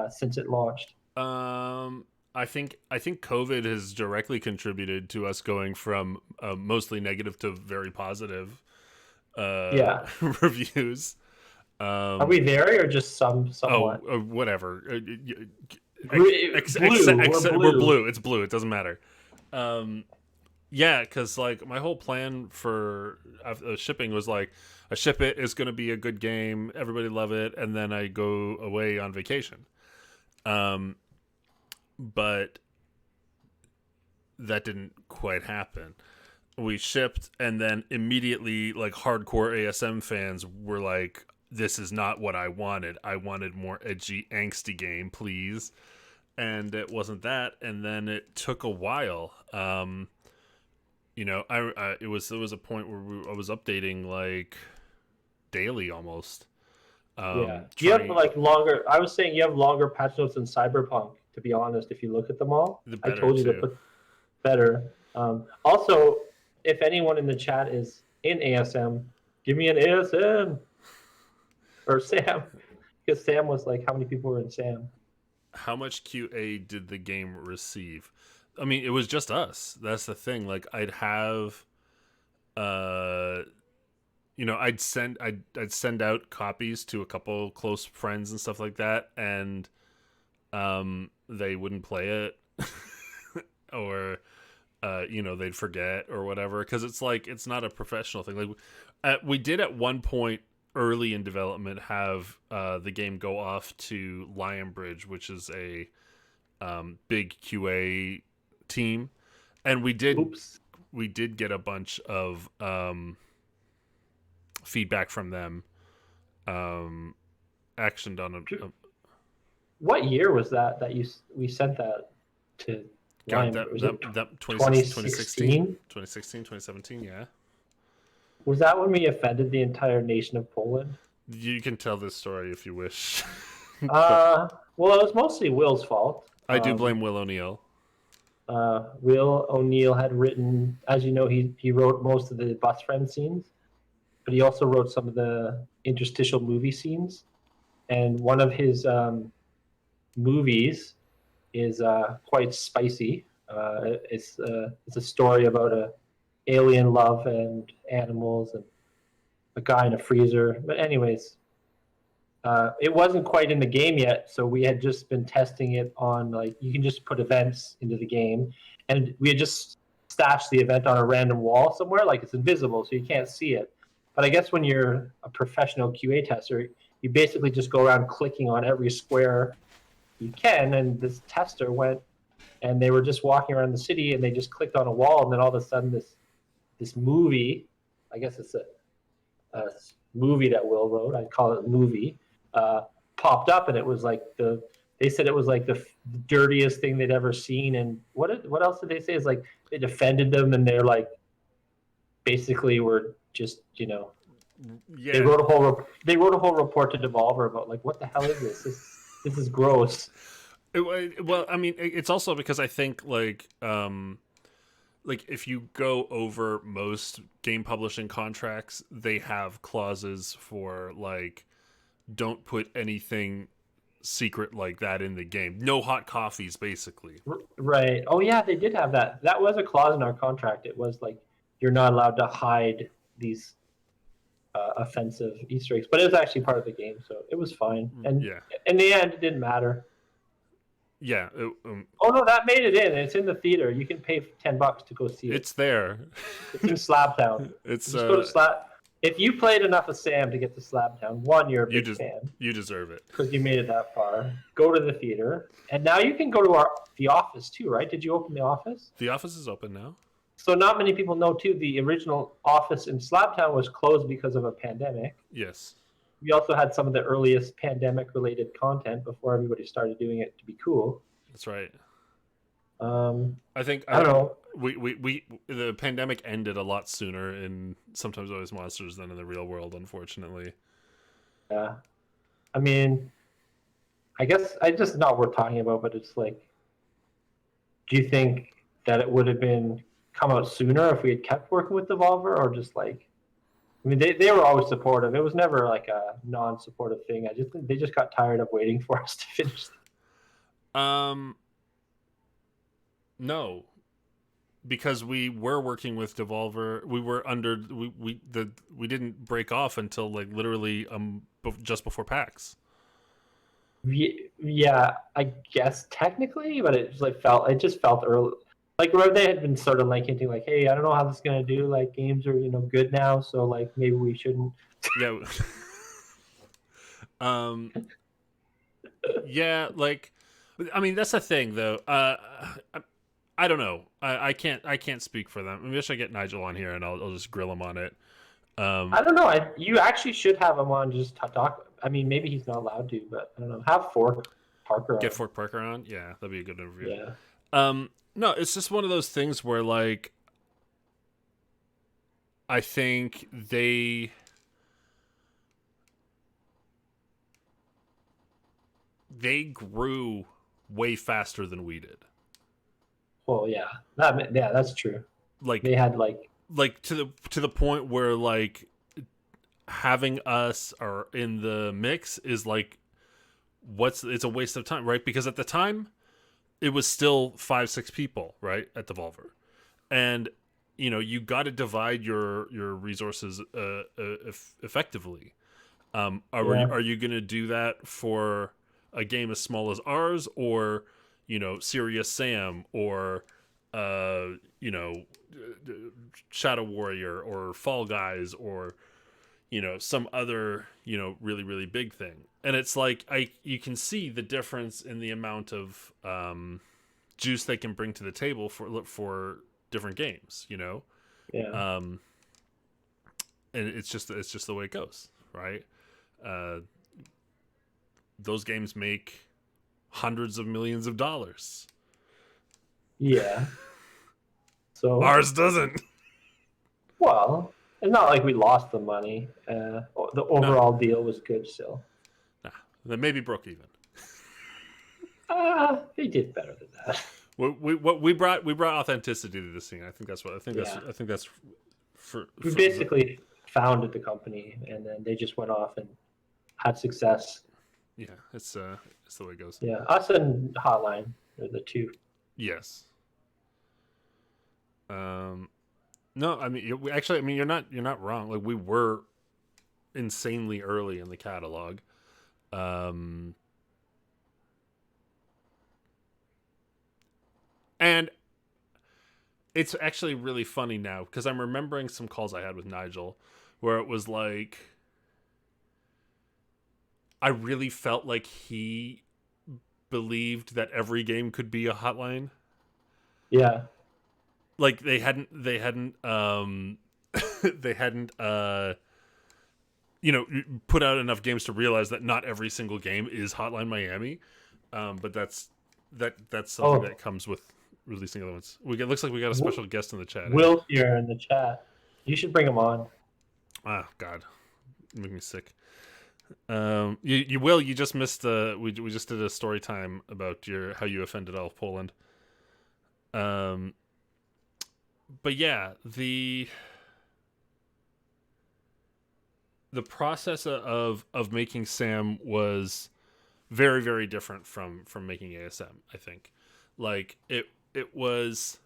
since it launched? Um, I think COVID has directly contributed to us going from mostly negative to very positive Yeah, reviews. are we Um, there or just somewhat? whatever. Blue, we're We're blue. blue. It's blue. It doesn't matter. Um, yeah, because like my whole plan for shipping was like, I ship it. It's gonna be a good game. Everybody love it, and then I go away on vacation. Um, but that didn't quite happen. We shipped, and then immediately, like hardcore ASM fans were like, "This is not what I wanted. I wanted more edgy, angsty game, please." And it wasn't that. And then it took a while. It was a point where I was updating like daily almost. Yeah, you have Trying like longer. I was saying you have longer patch notes than Cyberpunk. To be honest, if you look at them all, the I better told you to too. put better. Also, if anyone in the chat is in ASM, give me an ASM or Sam, because Sam was like, how many people were in Sam? How much QA did the game receive? I mean, it was just us. That's the thing. Like, I'd have, uh, I'd send out copies to a couple close friends and stuff like that, and they wouldn't play it, or they'd forget or whatever, because it's like it's not a professional thing. Like, we did at one point early in development have the game go off to Lionbridge, which is a big QA team, and Oops. we did get a bunch of feedback from them, um, actioned on a What year was that we sent that to God, Lime? Was it that 2016, 2016? 2016, 2017. Yeah, Was that when we offended the entire nation of Poland? you can tell this story if you wish. But Uh, well, it was mostly Will's fault. I do blame Will O'Neill. Will O'Neill had written, as you know, he wrote most of the bus friend scenes, but he also wrote some of the interstitial movie scenes. And one of his movies is quite spicy. It's a story about a alien love and animals and a guy in a freezer. But anyways, it wasn't quite in the game yet, so we had just been testing it on like you can just put events into the game, and we had just stashed the event on a random wall somewhere, like it's invisible, so you can't see it. But I guess when you're a professional QA tester, you basically just go around clicking on every square you can, and this tester went and they were just walking around the city and they just clicked on a wall, and then all of a sudden this movie, I guess it's a movie that Will wrote. I'd call it a movie. Uh, Popped up, and it was like they said it was like the dirtiest thing they'd ever seen. And what else did they say? Is like it offended them, and they're like basically were just they Yeah, wrote a whole report to Devolver about like what the hell is this? This is gross. well, I mean, it's also because I think like if you go over most game publishing contracts, they have clauses for like don't put anything secret like that in the game. No hot coffees, basically. Right. Oh yeah, they did have that. That was a clause in our contract. It was like you're not allowed to hide these offensive Easter eggs, but it was actually part of the game, so it was fine. And Yeah. in the end, it didn't matter. Yeah, Oh no, that made it in. It's in the theater. You can pay $10 to go see it. it's there. It's in Slabtown. It's Just go to Slab. If you played enough of Sam to get to Slabtown, one, you're a you big just fan you deserve it. because you made it that far. Go to the theater, and now you can go to the office too, right? Did you open the office? The office is open now. So not many people know too. The original office in Slabtown was closed because of a pandemic. Yes, We also had some of the earliest pandemic-related content before everybody started doing it to be cool. that's right. Um, I think I don't know. we the pandemic ended a lot sooner in Sometimes Always Monsters than in the real world, unfortunately. Yeah, I mean, I guess I just not worth talking about, but it's like, do you think that it would have been come out sooner if we had kept working with Devolver, or just like, I mean, they were always supportive. It was never like a non-supportive thing. I just think they just got tired of waiting for us to finish. Um, no, because we were working with Devolver. We were under we didn't break off until like literally just before PAX. Yeah, I guess technically, but it just felt early. Like where they had been sort of like hinting, like, "Hey, I don't know how this is gonna do. Like games are good now, so like maybe we shouldn't." Yeah. um. Yeah, like, I mean, that's the thing though. I don't know. I can't speak for them. Maybe I should get Nigel on here and I'll just grill him on it. I don't know. You actually should have him on just to talk. I mean, maybe he's not allowed to, but I don't know. Have Fork Parker on. Get Fort Parker on. Yeah, that'd be a good interview. Yeah. No, it's just one of those things where like I think they grew way faster than we did. Well, yeah, that's true. Like they had to the point where like having us or in the mix is like it's a waste of time, right? Because at the time it was still 5-6 people, right, at Devolver, and you got to divide your resources effectively. Are you going to do that for a game as small as ours, or Serious Sam, or Shadow Warrior, or Fall Guys, or some other really really big thing? And it's like you can see the difference in the amount of juice they can bring to the table for different games, Yeah. And it's just the way it goes, right? Those games make hundreds of millions of dollars. Yeah. So ours doesn't. Well, it's not like we lost the money. The overall deal was good still. Nah, they maybe broke even. They did better than that. We brought authenticity to this thing. I think that's what I think that's we basically founded the company, and then they just went off and had success. Yeah, it's the way it goes. Yeah, us and Hotline are the two. Yes. No, I mean, you're not wrong. Like, we were insanely early in the catalog. And it's actually really funny now because I'm remembering some calls I had with Nigel where it was like I really felt like he believed that every game could be a Hotline. Yeah. Like they hadn't put out enough games to realize that not every single game is Hotline Miami. But that's something that comes with releasing other ones. Looks like we got a special guest in the chat. Will's here in the chat. You should bring him on. Ah, God, make me sick. You just missed we just did a story time about how you offended all of Poland. But yeah, the process of making Sam was very very different from making ASM. I think, like it was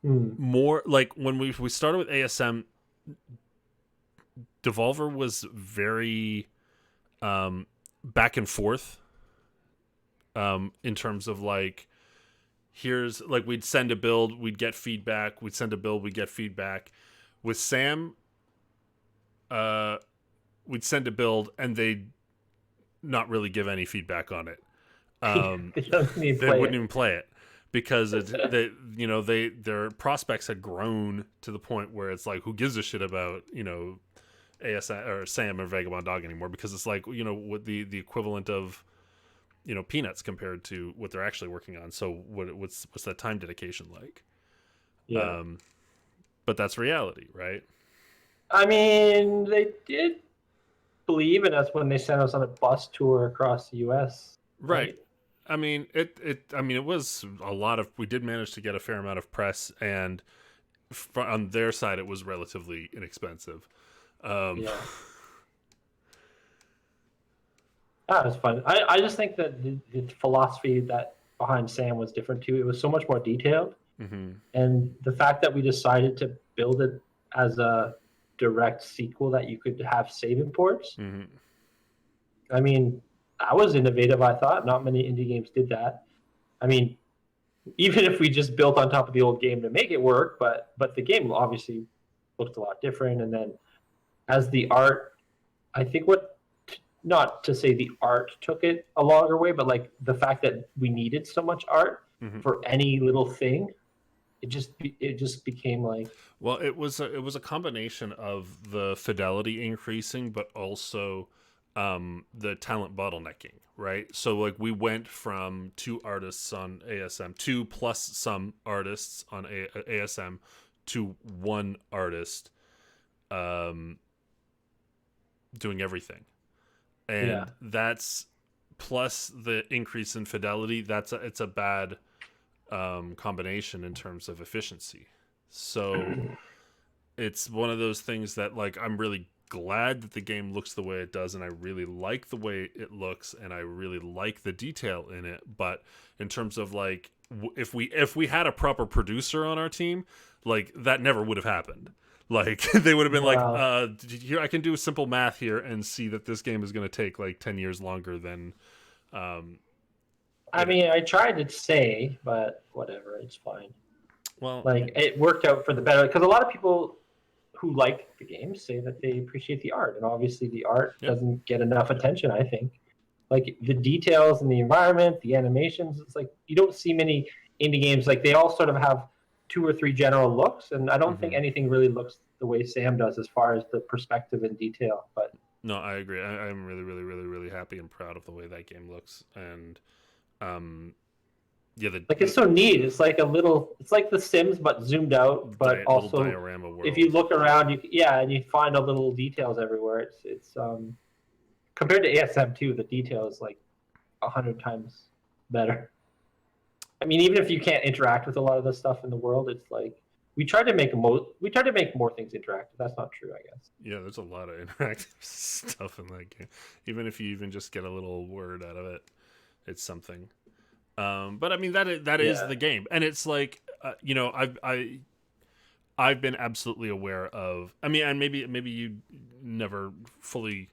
more like when we started with ASM, Devolver was very back and forth. In terms of like, here's like we'd send a build, we'd get feedback. We'd send a build, we'd get feedback. With Sam, we'd send a build, and they'd not really give any feedback on it. They wouldn't even play it because their prospects had grown to the point where it's like, who gives a shit about ASM or Sam or Vagabond Dog anymore, because it's like, what the equivalent of peanuts compared to what they're actually working on. So what's that time dedication like? Yeah. But that's reality, right? I mean, they did believe in us when they sent us on a bus tour across the U.S. Right. I mean, it was a lot of. We did manage to get a fair amount of press, and on their side, it was relatively inexpensive. Yeah. That was fun. I just think that the philosophy that behind Sam was different too. It was so much more detailed, and the fact that we decided to build it as a direct sequel that you could have save imports. I mean, that was innovative. I thought not many indie games did that. I mean, even if we just built on top of the old game to make it work, but the game obviously looked a lot different. And then as the art, I think not to say the art took it a longer way, but like the fact that we needed so much art for any little thing, it just became like. Well, it was a combination of the fidelity increasing, but also the talent bottlenecking, right? So like we went from 2 artists on ASM, 2 plus some artists on ASM, to 1 artist doing everything. And that's, plus the increase in fidelity, it's a bad combination in terms of efficiency. So it's one of those things that, like, I'm really glad that the game looks the way it does, and I really like the way it looks, and I really like the detail in it. But in terms of like, if we had a proper producer on our team, like, that never would have happened. Like, they would have been like, here, I can do simple math here and see that this game is going to take like 10 years longer than I mean, I tried to say, but whatever, it's fine. Well, like, it worked out for the better, because a lot of people who like the game say that they appreciate the art, and obviously the art doesn't get enough attention, I think. Like, the details in the environment, the animations, it's like you don't see many indie games, like, they all sort of have 2 or 3 general looks, and I don't think anything really looks the way Sam does as far as the perspective and detail. But no, I agree. I'm really, really, really, really happy and proud of the way that game looks. And it's so neat. It's like it's like The Sims but zoomed out, but also diorama world. If you look around, and you find all the little details everywhere. It's compared to ASM 2, the detail is like 100 times better. I mean, even if you can't interact with a lot of the stuff in the world, it's like we tried to make more things interactive. That's not true, I guess. Yeah, there's a lot of interactive stuff in that game. Even if you even just get a little word out of it, it's something. But I mean, that is the game, and it's like, I've been absolutely aware of. I mean, and maybe you never fully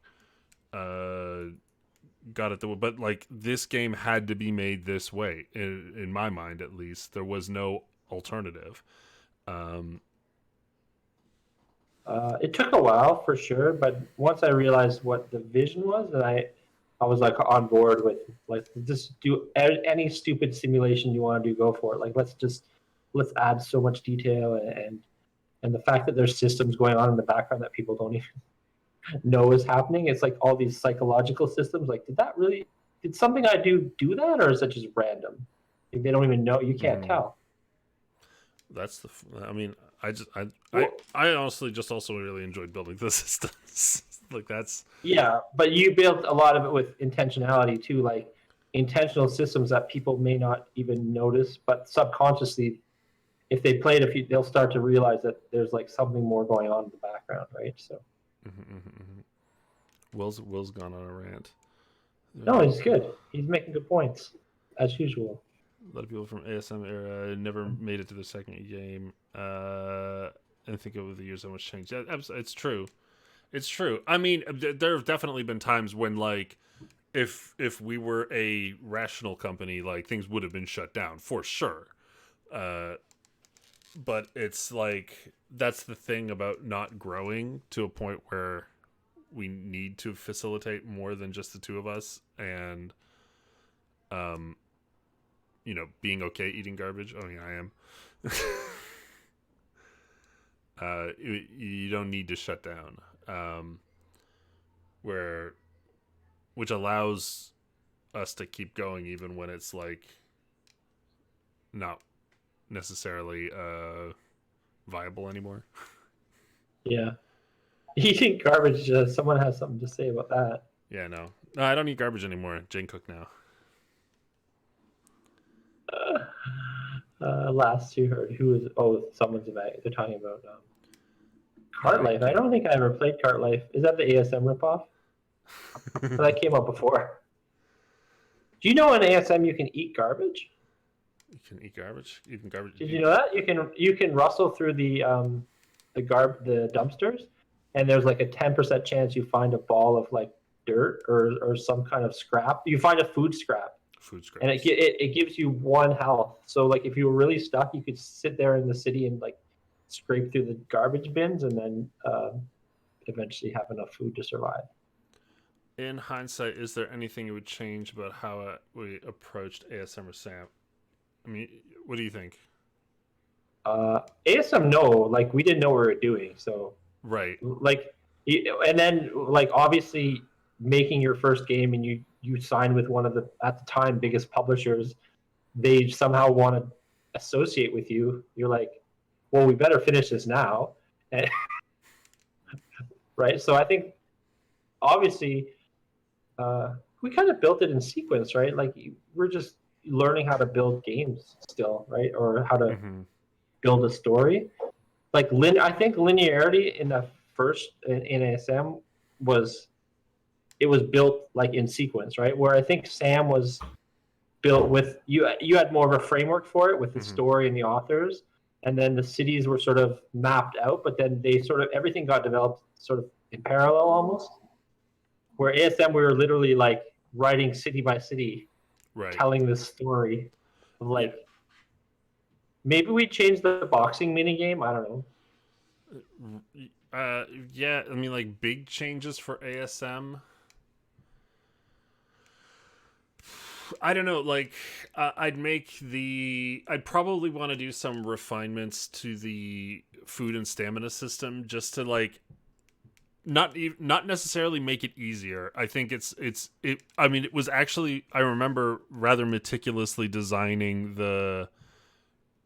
got it but like, this game had to be made this way in my mind, at least. There was no alternative. It took a while for sure, but once I realized what the vision was, and I was like on board with, like, just do any stupid simulation you want to do, go for it. Like, let's let's add so much detail, and the fact that there's systems going on in the background that people don't even know is happening. It's like all these psychological systems. Like, did something I do that, or is it just random? Like, they don't even know. You can't tell. That's I mean, I honestly just also really enjoyed building the systems. Like, that's. Yeah, but you built a lot of it with intentionality too, like intentional systems that people may not even notice, but subconsciously, if they play it, they'll start to realize that there's like something more going on in the background, right? So. Will's gone on a rant. No, he's good. He's making good points, as usual. A lot of people from ASM era never made it to the second game. And think over the years how much changed. Yeah, it's true. It's true. I mean, there have definitely been times when, like, if we were a rational company, like things would have been shut down for sure. But it's like that's the thing about not growing to a point where we need to facilitate more than just the two of us, and being okay eating garbage. Oh yeah, I am. You don't need to shut down. Where which allows us to keep going even when it's like not necessarily viable anymore. Yeah. Eating garbage, someone has something to say about that. Yeah, no, I don't eat garbage anymore. Jane Cook now. Last you heard, who is? Oh, someone's about. They're talking about Cart Yeah, Life. I don't think I ever played Cart Life. Is that the ASM ripoff? That came out before. Do you know in ASM you can eat garbage? You can eat garbage. Even garbage. Did you know that you can rustle through the dumpsters, and there's like a 10% chance you find a ball of like dirt or some kind of scrap. You find a food scrap, Food scraps. and it gives you 1 health. So like if you were really stuck, you could sit there in the city and like scrape through the garbage bins, and then eventually have enough food to survive. In hindsight, is there anything you would change about how we approached ASM or SAM? I mean, what do you think? ASM, no, like we didn't know what we were doing, so Right. like, and then like obviously making your first game and you signed with one of the at the time biggest publishers, they somehow want to associate with you. You're like, well, we better finish this now, and, right? So I think obviously we kind of built it in sequence, right? Like we're just learning how to build games still, right? Or how to Mm-hmm. build a story. Like I think linearity in the first in ASM was built like in sequence, right? Where I think Sam was built with you had more of a framework for it with the Mm-hmm. story and the authors, and then the cities were sort of mapped out, but then they sort of everything got developed sort of in parallel almost. Where ASM we were literally like writing city by city, Right. telling this story of Yeah. like maybe we changed the boxing mini game. I don't know. Yeah. I mean, like big changes for ASM. I don't know. Like, I'd probably want to do some refinements to the food and stamina system just to like not necessarily make it easier. I think it. I mean, it was actually I remember rather meticulously designing the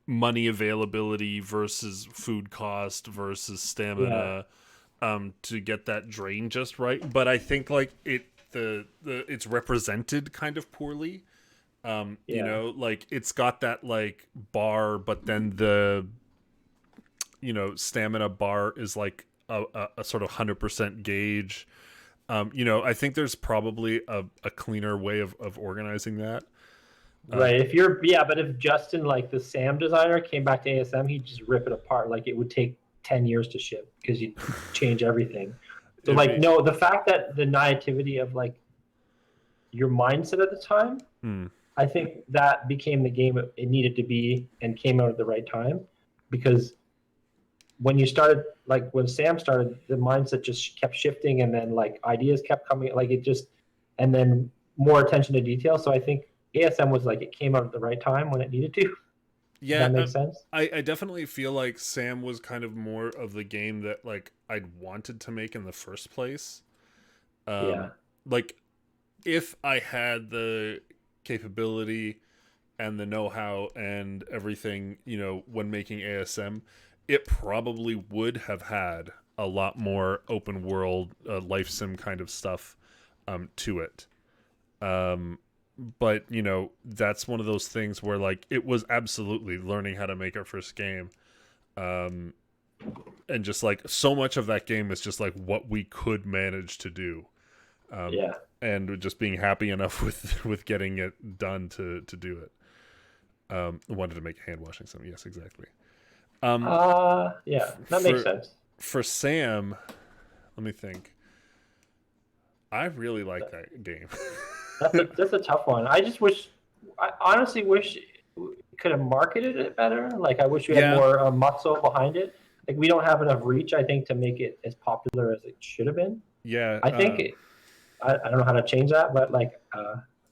money availability versus food cost versus stamina to get that drain just right. But I think like the it's represented kind of poorly. Like it's got that like bar, but then the stamina bar is like a sort of 100% gauge. I think there's probably a cleaner way of organizing that. Right. But if Justin, like the Sam designer, came back to ASM, he'd just rip it apart. Like it would take 10 years to ship because you'd change everything. So like, no, the fact that the naivety of like your mindset at the time, I think that became the game it needed to be and came out at the right time, because when you started, like when Sam started, the mindset just kept shifting, and then like ideas kept coming, like it just, and then more attention to detail. So I think ASM was like, it came out at the right time when it needed to. Yeah, Does that make sense? I definitely feel like Sam was kind of more of the game that like I'd wanted to make in the first place. Yeah. Like if I had the capability and the know-how and everything, when making ASM, it probably would have had a lot more open world life sim kind of stuff to it. But that's one of those things where like it was absolutely learning how to make our first game, and just like so much of that game is just like what we could manage to do, and just being happy enough with getting it done to do it. Wanted to make a hand washing sim. Yes, exactly. That makes sense. For Sam, let me think. I really like that game. That's a tough one. I honestly wish we could have marketed it better. Like, I wish we had Yeah, more muscle behind it. Like, we don't have enough reach, I think, to make it as popular as it should have been. yeah, I think I don't know how to change that, but like,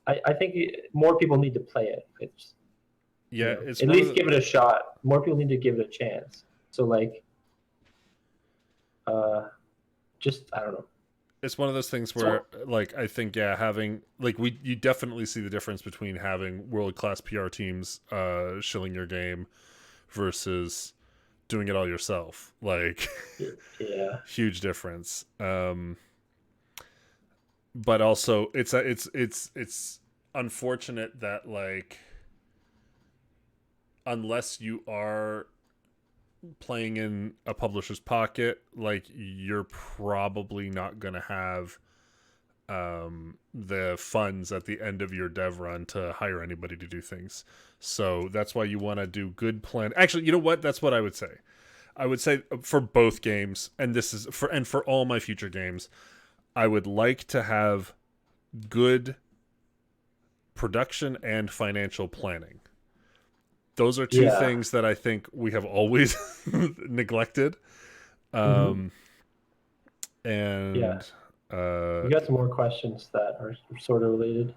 I think more people need to play it. It's, yeah. It's at one of least the give it a shot. More people need to give it a chance. So like, uh, just I don't know. it's one of those things where So like I think having like you definitely see the difference between having world class PR teams shilling your game versus doing it all yourself. Like yeah, huge difference. But also it's unfortunate that like unless you are playing in a publisher's pocket, like you're probably not going to have the funds at the end of your dev run to hire anybody to do things. So that's why you want to do good plan. Actually, you know what? That's what I would say. I would say for both games, and this is for all my future games, I would like to have good production and financial planning. Those are two yeah. things that I think we have always neglected. Hmm. Um, Yeah. and You got some more questions that are sort of related.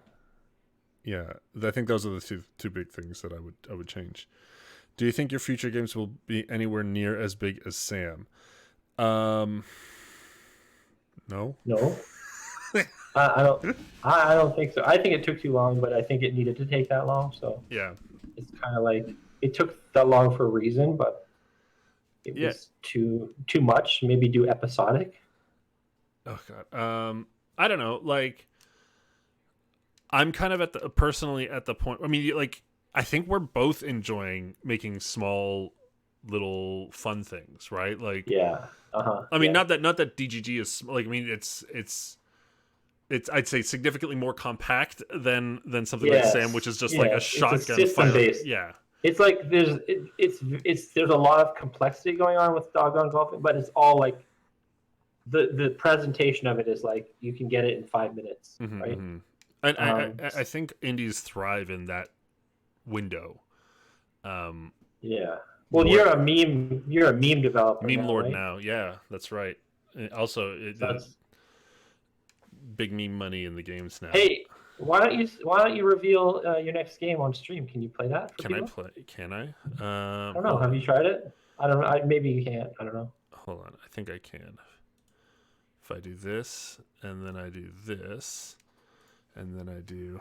yeah, I think those are the two big things that I would change. Do you think your future games will be anywhere near as big as Sam? Um, no. No, I don't. I don't think so. I think it took too long, but I think it needed to take that long. So Yeah. it's kind of like it took that long for a reason, but it Yeah. was too much. Maybe do episodic. Oh god. I don't know. Like I'm kind of personally at the point. I mean, like I think we're both enjoying making small little fun things, right? Like Yeah. Uh huh. I mean, Yeah. not that DGG is like I mean, it's I'd say significantly more compact than something like Sam, which Yes. is just like a Yeah. It's a shotgun system fire. based. Yeah. It's like it's there's a lot of complexity going on with doggone golfing, but it's all like the presentation of it is like you can get it in 5 minutes, Mm-hmm, right? mm-hmm. And Um, I think indies thrive in that window. yeah. Well, More you're a meme developer meme now, lord right? now. Yeah, that's right. And also, So the that's big meme money in the games now. hey. Why don't you reveal your next game on stream? Can you play that for Can I people? play? Can I? I don't know. Hold Have on. you tried it? I don't know. Maybe you can't. I don't know. Hold on. I think I can. If I do this, and then I do this, and then I do.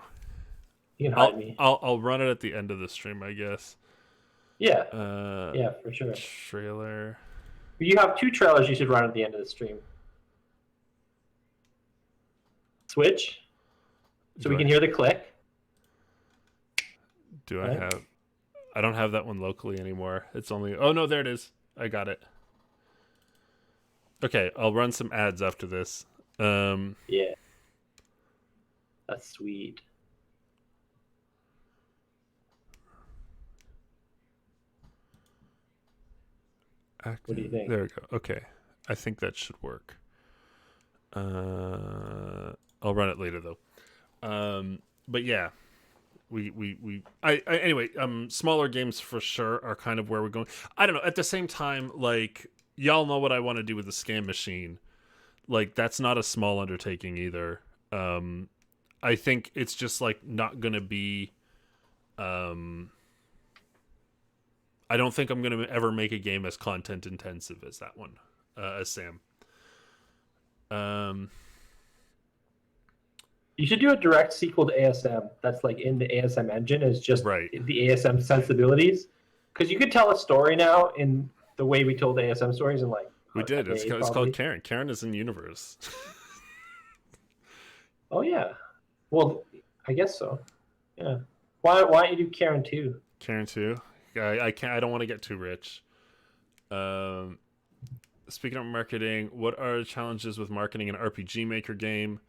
You can hide I'll me. I'll I'll run it at the end of the stream, I guess. Yeah. Uh, Yeah, for sure. trailer. You have two trailers you should run at the end of the stream. Switch, so Do we I can hear the click. do I Right? have? I don't have that one locally anymore. It's only. Oh no, there it is. I got it. Okay, I'll run some ads after this. Um, Yeah, that's sweet. What do you think? there we go. Okay, I think that should work. I'll run it later though. But yeah, I anyway. Smaller games for sure are kind of where we're going. I don't know. At the same time, like y'all know what I want to do with the Scam Machine. Like that's not a small undertaking either. I think it's just like not gonna be. I don't think I'm gonna ever make a game as content intensive as that one, as Sam. Um, You should do a direct sequel to ASM. That's like in the ASM engine is just right. the ASM sensibilities, because you could tell a story now in the way we told ASM stories in like We a did. day It's called probably. Karen. Karen is in universe. Oh yeah. Well, I guess so. Yeah. Why don't you do Karen too? Karen too. I can't. I don't want to get too rich. Um, speaking of marketing, what are the challenges with marketing an RPG Maker game?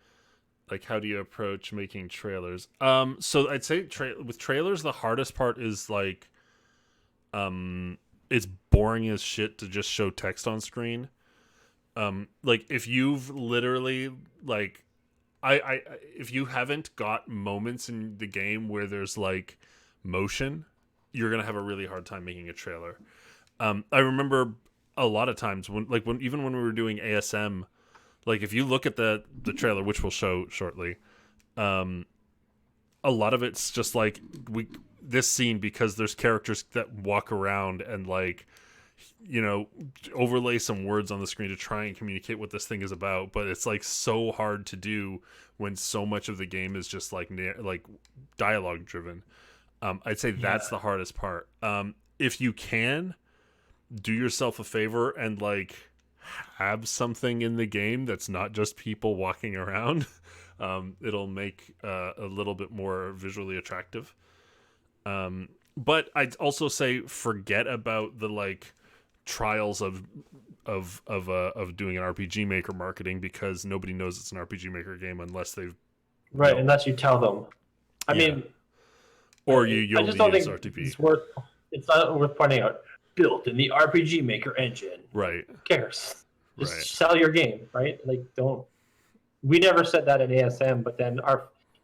Like, how do you approach making trailers? So I'd say with trailers, the hardest part is like, it's boring as shit to just show text on screen. Like if you've literally like I if you haven't got moments in the game where there's like motion, you're gonna have a really hard time making a trailer. I remember a lot of times when even when we were doing ASM, like if you look at the trailer, which we'll show shortly, a lot of it's just like this scene, because there's characters that walk around and like, you know, overlay some words on the screen to try and communicate what this thing is about, but it's like so hard to do when so much of the game is just like dialogue driven. I'd say that's the hardest part. If you can do yourself a favor and like have something in the game that's not just people walking around, it'll make a little bit more visually attractive. But I'd also say forget about the like trials of doing an RPG Maker marketing, because nobody knows it's an RPG Maker game unless they've unless you tell them. I mean, or you I just don't think RTP. it's not worth pointing out. Built in the RPG Maker engine. Right. Who cares? Just sell your game, right? Like, don't. We never said that at ASM, but then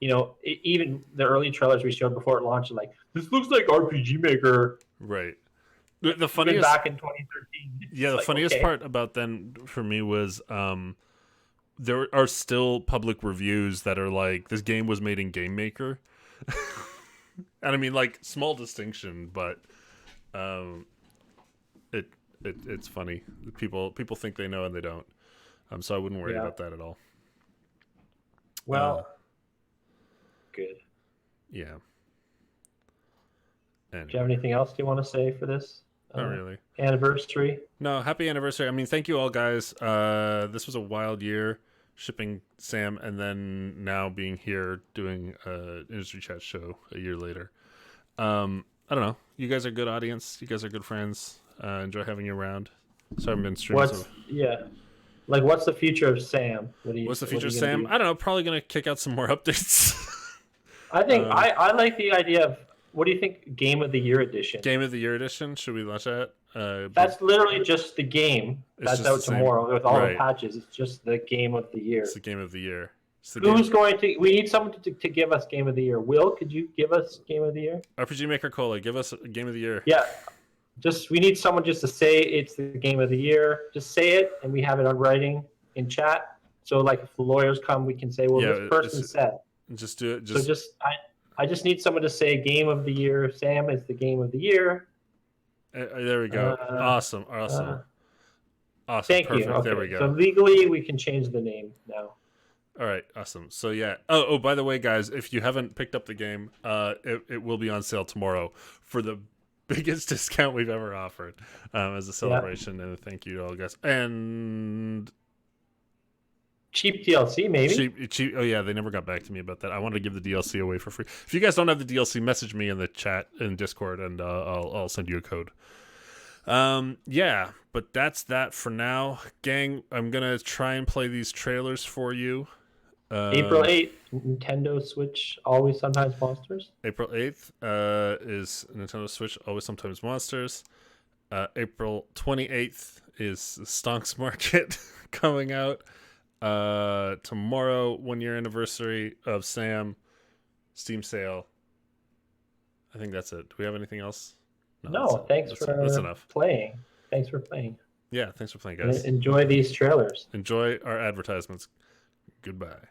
even the early trailers we showed before it launched, like, this looks like RPG Maker. Right. The funniest back in 2013. Yeah, the funniest part about then for me was there are still public reviews that are like, this game was made in Game Maker. And I mean, like, small distinction, but it's funny. People think they know and they don't. So I wouldn't worry about that at all. Well, good. Yeah. Do you have anything else you want to say for this? Not really. Anniversary? No, happy anniversary. I mean, thank you all, guys. This was a wild year, shipping Sam, and then now being here doing an Industry Chat show a year later. I don't know. You guys are a good audience. You guys are good friends. Enjoy having you around. So I've been streaming. What's the future of Sam? What's the future of Sam? I don't know. Probably going to kick out some more updates. I think I like the idea of, what do you think, Game of the Year edition? Game of the Year edition? Should we launch that? That's literally just the game that's out tomorrow with all the patches. It's just the Game of the Year. It's the Game of the Year. Who's going to? We need someone to give us Game of the Year. Will, could you give us Game of the Year? RPG Maker Cola, give us a Game of the Year. Yeah. We need someone just to say it's the Game of the Year. Just say it, and we have it on writing in chat. So, like, if the lawyers come, we can say, well, this person said. Just do it. I just need someone to say Game of the Year. Sam is the Game of the Year. There we go. Awesome. Thank Perfect. you. Okay. There we go. So legally, we can change the name now. All right. Awesome. So yeah. Oh, by the way, guys, if you haven't picked up the game, it will be on sale tomorrow for the biggest discount we've ever offered, as a celebration and a thank you to all guys. And cheap DLC, maybe. Cheap. Oh yeah, they never got back to me about that. I wanted to give the DLC away for free. If you guys don't have the DLC, message me in the chat in Discord, and I'll send you a code. Yeah, but that's that for now, gang. I'm gonna try and play these trailers for you. April 8th, Nintendo Switch, Always Sometimes Monsters. April 8th is Nintendo Switch, Always Sometimes Monsters. April 28th is Stonks Market coming out. Tomorrow, 1 year anniversary of Sam, Steam sale. I think that's it. Do we have anything else? No, thanks for playing. Thanks for playing. Yeah, thanks for playing, guys. Enjoy these trailers. Enjoy our advertisements. Goodbye.